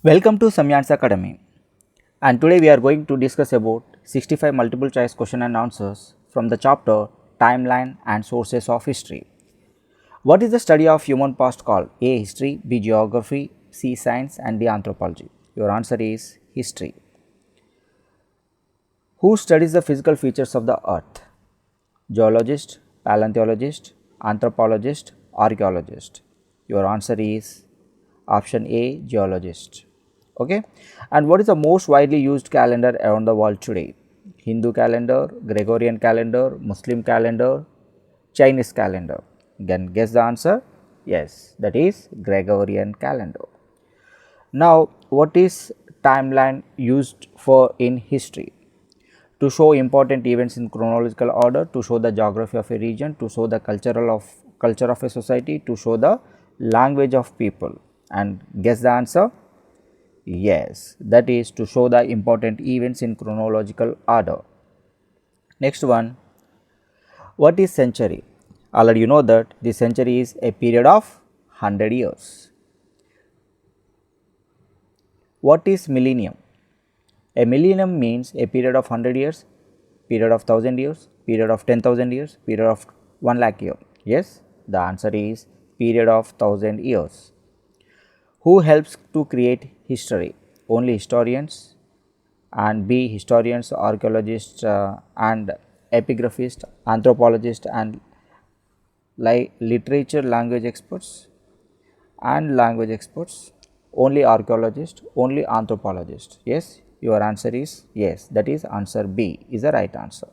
Welcome to Samyans Academy, and today we are going to discuss about 65 multiple choice question and answers from the chapter Timeline and Sources of History. What is the study of human past called? A. History, B. Geography, C. Science, and D. Anthropology. Your answer is history. Who studies the physical features of the earth? Geologist, paleontologist, anthropologist, archaeologist. Your answer is option A, geologist. Okay, and what is the most widely used calendar around the world today? Hindu calendar, Gregorian calendar, Muslim calendar, Chinese calendar. Again, guess the answer. Yes, that is Gregorian calendar. Now, what is timeline used for in history? To show important events in chronological order, to show the geography of a region, to show the culture of a society, to show the language of people. And guess the answer. Yes, that is to show the important events in chronological order. Next one, what is century? Already you know that the century is a period of 100 years. What is millennium? A millennium means a period of 100 years, period of 1000 years, period of 10,000 years, period of 1 lakh year. Yes, the answer is period of 1000 years. Who helps to create history? Only historians, and B. historians, archaeologists, and epigraphists, anthropologists, and literature language experts and language experts. Only archaeologists, only anthropologists. Yes, your answer is yes, that is answer B is the right answer.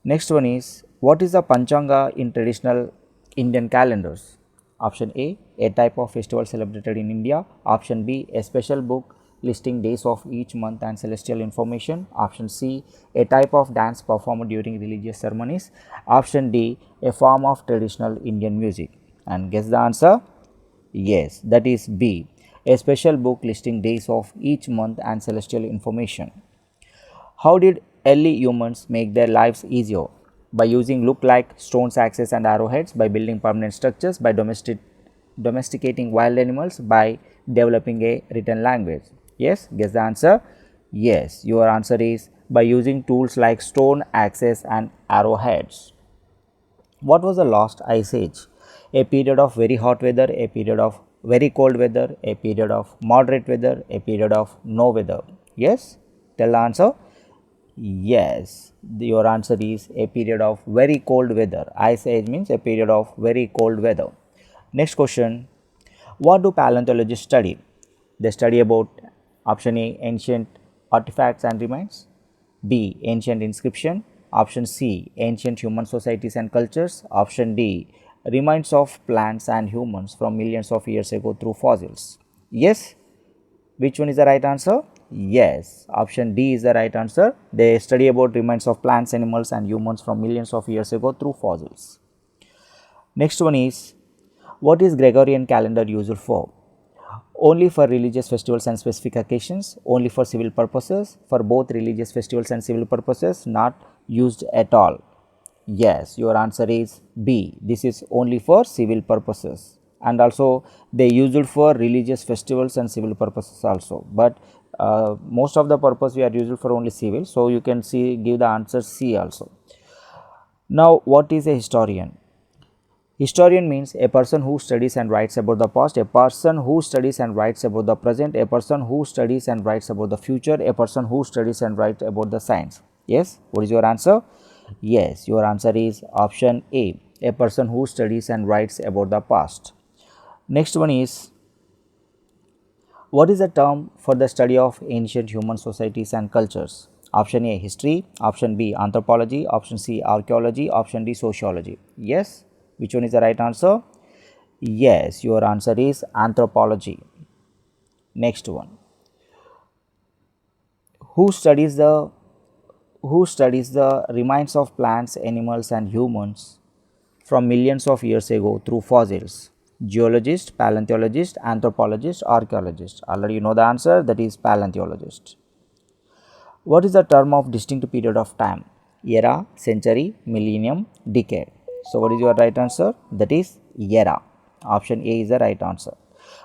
Next one is, what is the Panchanga in traditional Indian calendars? Option A type of festival celebrated in India. Option B, a special book listing days of each month and celestial information. Option C, a type of dance performed during religious ceremonies. Option D, a form of traditional Indian music. And guess the answer? Yes, that is B, a special book listing days of each month and celestial information. How did early humans make their lives easier? By using look-like stones, axes, and arrowheads, by building permanent structures, by domesticating wild animals, by developing a written language. Yes, guess the answer. Yes, your answer is by using tools like stone, axes, and arrowheads. What was the last ice age? A period of very hot weather, a period of very cold weather, a period of moderate weather, a period of no weather. Yes, tell the answer. Yes, your answer is a period of very cold weather. Ice age means a period of very cold weather. Next question, what do paleontologists study? They study about option A, ancient artifacts and remains, B, ancient inscription, option C, ancient human societies and cultures, option D, remains of plants and humans from millions of years ago through fossils. Yes, which one is the right answer? Yes, option D is the right answer. They study about remains of plants, animals, and humans from millions of years ago through fossils. Next one is, what is Gregorian calendar used for? Only for religious festivals and specific occasions, only for civil purposes, for both religious festivals and civil purposes, not used at all. Yes, your answer is B. This is only for civil purposes, and also they use it for religious festivals and civil purposes also, but most of the purpose we are used for only civil, so you can see give the answer C also. Now, what is a historian? Historian means a person who studies and writes about the past, a person who studies and writes about the present, a person who studies and writes about the future, a person who studies and writes about the science. Yes, what is your answer? Yes, your answer is option A person who studies and writes about the past. Next one is, what is the term for the study of ancient human societies and cultures? Option A, history, option B, anthropology, option C, archaeology, option D, sociology. Yes, which one is the right answer? Yes, your answer is anthropology. Next one, who studies the remains of plants, animals, and humans from millions of years ago through fossils? Geologist, paleontologist, anthropologist, archaeologist. Already you know the answer, that is paleontologist. What is the term of distinct period of time? Era, century, millennium, decade. So what is your right answer? That is era. Option A is the right answer.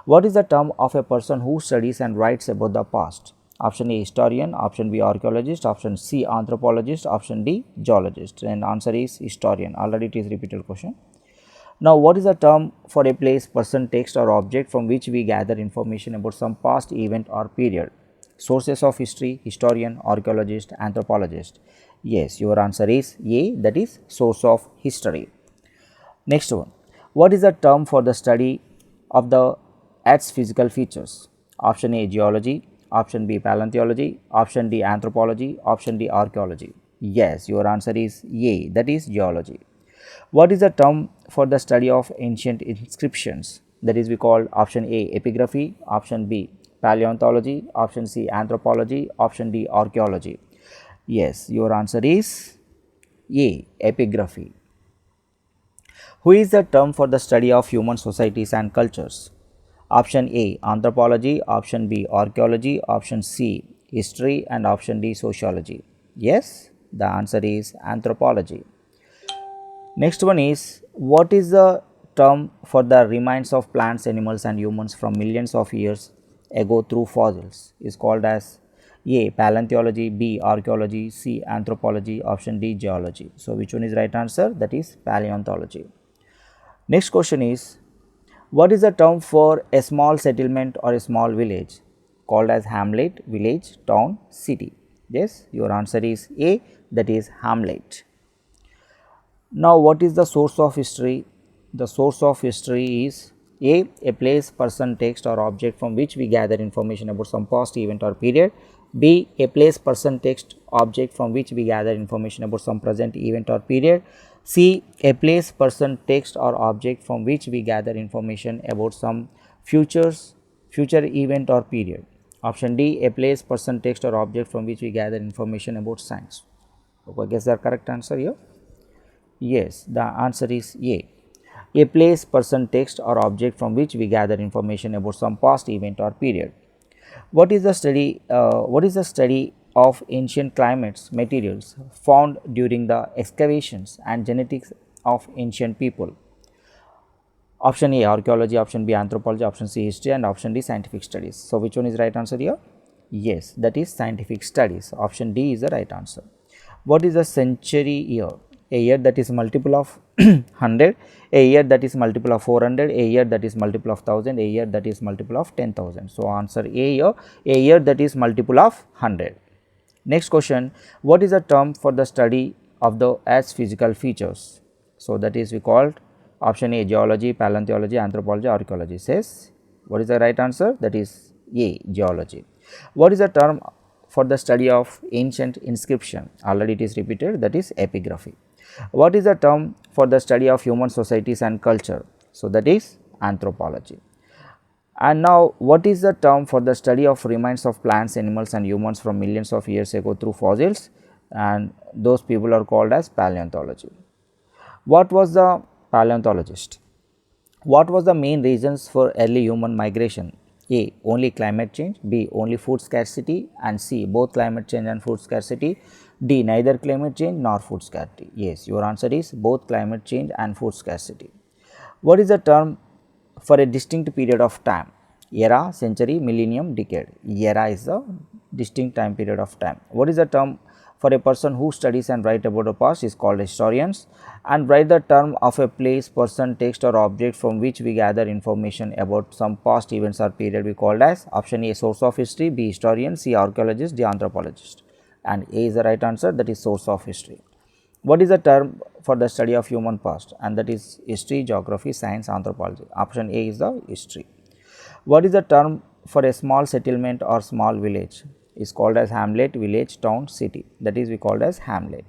What is the term of a person who studies and writes about the past? Option A, historian. Option B, archaeologist. Option C, anthropologist. Option D, geologist. And answer is historian. Already it is repeated question. Now, what is the term for a place, person, text or object from which we gather information about some past event or period? Sources of history, historian, archaeologist, anthropologist. Yes, your answer is A, that is source of history. Next one, what is the term for the study of the earth's physical features? Option A, geology. Option B, paleontology. Option D, anthropology. Option D, archaeology. Yes, your answer is A, that is geology. What is the term for the study of ancient inscriptions? That is we call option A, epigraphy. Option B, paleontology. Option C, anthropology. Option D, archaeology. Yes, your answer is A, epigraphy. Who is the term for the study of human societies and cultures? Option A, anthropology. Option B, archaeology. Option C, history. And option D, sociology. Yes, the answer is anthropology. Next one is, what is the term for the remains of plants, animals and humans from millions of years ago through fossils? Is called as A, paleontology. B, archaeology. C, anthropology. Option D, geology. So, which one is right answer? That is paleontology. Next question is, what is the term for a small settlement or a small village? Called as hamlet, village, town, city. Yes, your answer is A, that is hamlet. Now, what is the source of history? The source of history is A, place, person, text or object from which we gather information about some past event or period. B, a place, person, text, object from which we gather information about some present event or period. C, a place, person, text or object from which we gather information about some future event or period. Option D, a place, person, text or object from which we gather information about science. Okay, guess the correct answer here. Yes, the answer is A. A place, person, text or object from which we gather information about some past event or period. What is the study of ancient climates, materials found during the excavations and genetics of ancient people? Option A, archaeology. Option B, anthropology. Option C, history. And option D, scientific studies. So, which one is right answer here? Yes, that is scientific studies. Option D is the right answer. What is the century year? A year that is multiple of 100, a year that is multiple of 400, a year that is multiple of 1000, a year that is multiple of 10,000. So, answer A here, a year that is multiple of 100. Next question, what is the term for the study of the earth's physical features? So, that is we called option A, geology, paleontology, anthropology, archaeology. Says, what is the right answer? That is A, geology. What is the term for the study of ancient inscription? Already it is repeated, that is epigraphy. What is the term for the study of human societies and culture? So, that is anthropology. And now, what is the term for the study of remains of plants, animals and humans from millions of years ago through fossils? And those people are called as paleontology. What was the paleontologist? What was the main reasons for early human migration? A, only climate change. B, only food scarcity. And C, both climate change and food scarcity. D, neither climate change nor food scarcity. Yes, your answer is both climate change and food scarcity. What is the term for a distinct period of time? Era, century, millennium, decade. Era is the distinct time period of time. What is the term for a person who studies and write about the past? Is called historians. And write the term of a place, person, text or object from which we gather information about some past events or period we called as option A, source of history. B, historian. C, archaeologist. D, anthropologist. And A is the right answer, that is source of history. What is the term for the study of human past? And that is history, geography, science, anthropology. Option A is the history. What is the term for a small settlement or small village? Is called as hamlet, village, town, city. That is we called as hamlet.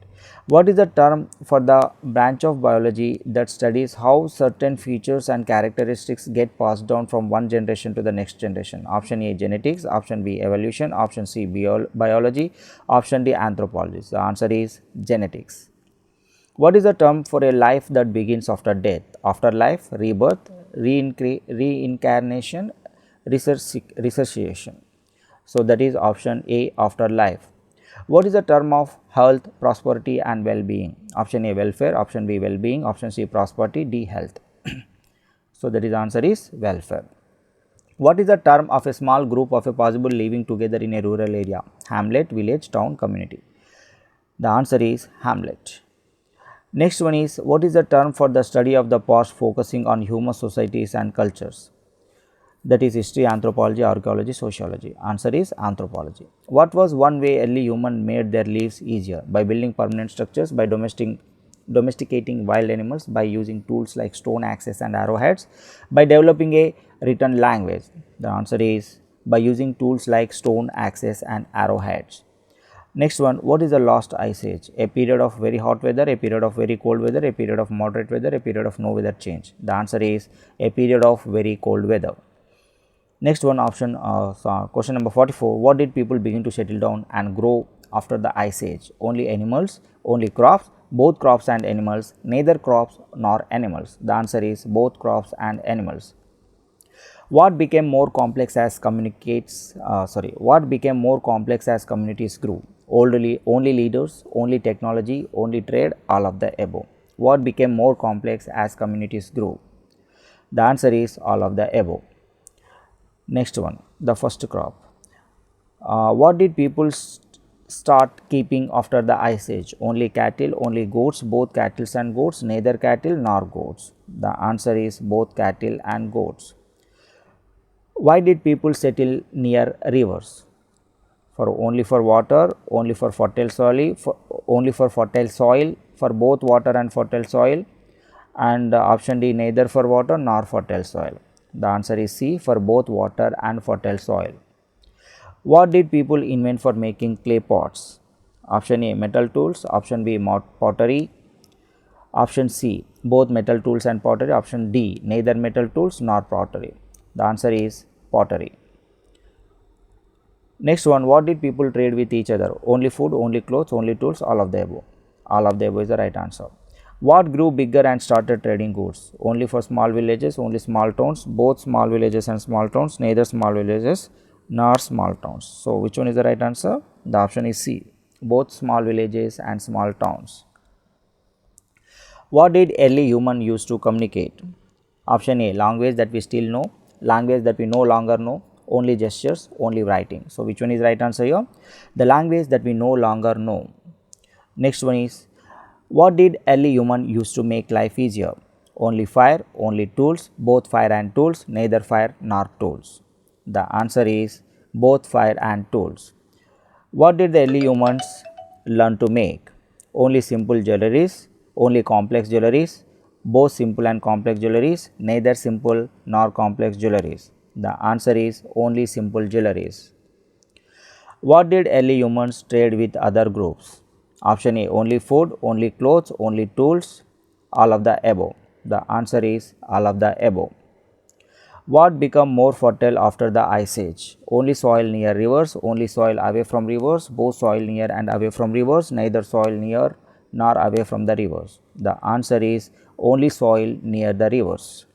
What is the term for the branch of biology that studies how certain features and characteristics get passed down from one generation to the next generation? Option A, genetics. Option B, evolution. Option C, biology. Option D, anthropology. The answer is genetics. What is the term for a life that begins after death? Afterlife, rebirth, reincarnation, resuscitation. So, that is option A, afterlife. What is the term of health, prosperity and well-being? Option A, welfare. Option B, well-being. Option C, prosperity. D, health. So, that is answer is welfare. What is the term of a small group of a possible living together in a rural area? Hamlet, village, town, community. The answer is hamlet. Next one is, what is the term for the study of the past focusing on human societies and cultures? That is history, anthropology, archaeology, sociology. Answer is anthropology. What was one way early humans made their lives easier? By building permanent structures, by domesticating wild animals, by using tools like stone axes and arrowheads, by developing a written language. The answer is by using tools like stone axes and arrowheads. Next one, what is the last ice age? A period of very hot weather, a period of very cold weather, a period of moderate weather, a period of no weather change. The answer is a period of very cold weather. Next one, question number 44, what did people begin to settle down and grow after the ice age? Only animals, only crops, both crops and animals, neither crops nor animals. The answer is both crops and animals. What became more complex as communities grew? Only leaders, only technology, only trade, all of the above. What became more complex as communities grew? The answer is all of the above. Next one, the first crop. What did people start keeping after the ice age? Only cattle, only goats, both cattle and goats, neither cattle nor goats. The answer is both cattle and goats. Why did people settle near rivers? Only for water, only for fertile soil, for both water and fertile soil, and option D, neither for water nor fertile soil. The answer is C, for both water and fertile soil. What did people invent for making clay pots? Option A, metal tools, option B, pottery, option C, both metal tools and pottery, option D, neither metal tools nor pottery. The answer is pottery. Next one, what did people trade with each other? Only food, only clothes, only tools, all of the above. All of the above is the right answer. What grew bigger and started trading goods? Only for small villages, only small towns, both small villages and small towns, neither small villages nor small towns. So, which one is the right answer? The option is C, both small villages and small towns. What did early human use to communicate? Option A, language that we still know, language that we no longer know, only gestures, only writing. So, which one is the right answer here? The language that we no longer know. Next one is, what did early human use to make life easier? Only fire, only tools, both fire and tools, neither fire nor tools. The answer is both fire and tools. What did the early humans learn to make? Only simple jewelries, only complex jewelries, both simple and complex jewelries, neither simple nor complex jewelries. The answer is only simple jewelries. What did early humans trade with other groups? Option A, only food, only clothes, only tools, all of the above. The answer is all of the above. What became more fertile after the ice age? Only soil near rivers, only soil away from rivers, both soil near and away from rivers, neither soil near nor away from the rivers. The answer is only soil near the rivers.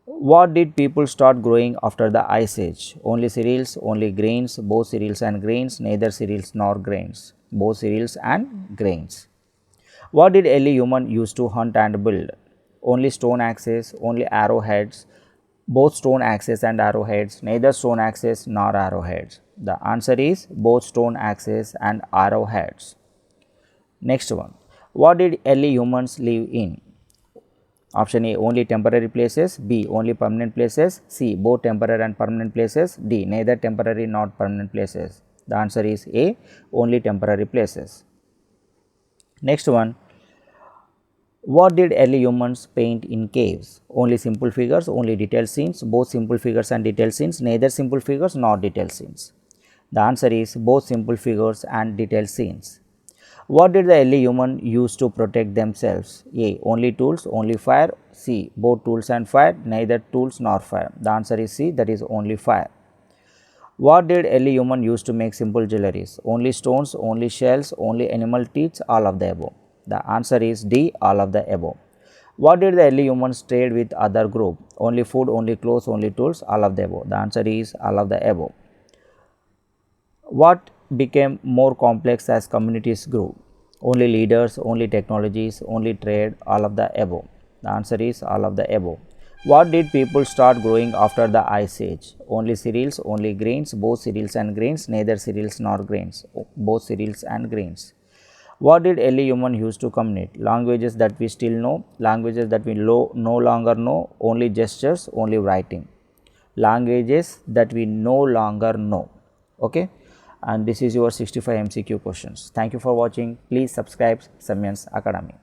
What did people start growing after the ice age? Only cereals, only grains, both cereals and grains, neither cereals nor grains, both cereals and grains. What did early human use to hunt and build? Only stone axes, only arrowheads, both stone axes and arrowheads, neither stone axes nor arrowheads. The answer is both stone axes and arrowheads. Next one, what did early humans live in? Option A, only temporary places, B, only permanent places, C, both temporary and permanent places, D, neither temporary nor permanent places. The answer is A, only temporary places. Next one, what did early humans paint in caves? Only simple figures, only detailed scenes, both simple figures and detailed scenes, neither simple figures nor detailed scenes. The answer is both simple figures and detailed scenes. What did the early human use to protect themselves? A, only tools, only fire, C, both tools and fire, neither tools nor fire. The answer is C, that is only fire. What did early human use to make simple jewelries? Only stones, only shells, only animal teeth, all of the above. The answer is D, all of the above. What did the early humans trade with other group? Only food, only clothes, only tools, all of the above. The answer is all of the above. What became more complex as communities grew? Only leaders, only technologies, only trade, all of the above. The answer is all of the above. What did people start growing after the ice age? Only cereals, only grains, both cereals and grains, neither cereals nor grains, both cereals and grains. What did early human use to communicate? Languages that we still know, languages that we no longer know, only gestures, only writing. Languages that we no longer know. Okay, and this is your 65 MCQ questions. Thank you for watching. Please subscribe Samyans Academy.